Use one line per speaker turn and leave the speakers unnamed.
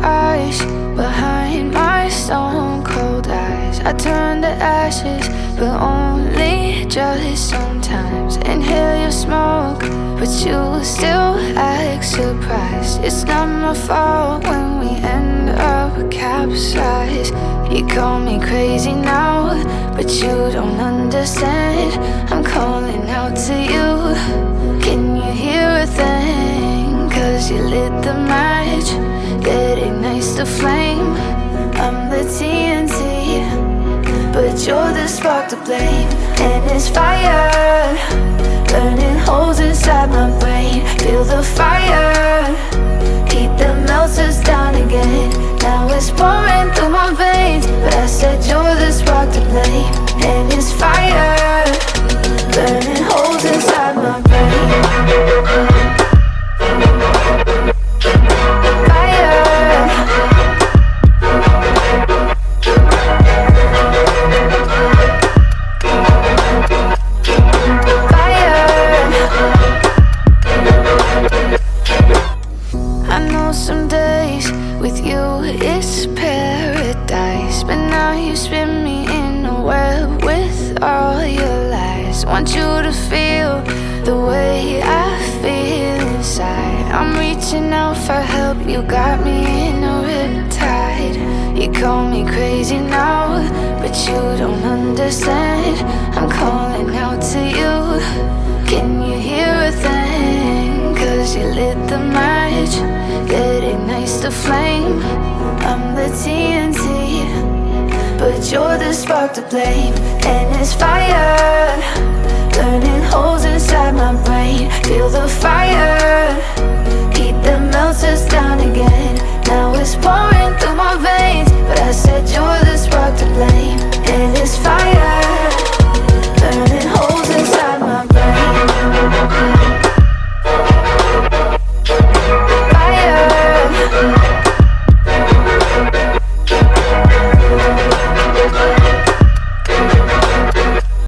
eyes behind my stone cold eyes. I turn to ashes, but only just sometimes. Inhale your smoke, but you still act surprised. It's not my fault when we end up capsized. You call me crazy now, but you don't understand. I'm calling out to you. Can you hear a thing? 'Cause you lit the match that ignites the flame. I'm the TNT, but you're the spark to blame. And it's fire, burning holes inside my brain. Feel the fire, heat that melts us down again. Now it's pouring through my veins, but I said you're the spark to blame. And it's fire, burning holes inside my brain. Some days with you it's paradise, but now you spin me in a web with all your lies. Want you to feel the way I feel inside. I'm reaching out for help, you got me in a riptide. You call me crazy now, but you don't understand. I'm calling out to you. Can you hear a thing? 'Cause you lit the match that ignites the flame. I'm the TNT, but you're the spark to blame. And it's fire, burning holes inside my brain. Feel the fire, heat that melts us down again. Now it's pouring through my veins, but I said you're the spark to blame. And it's fire,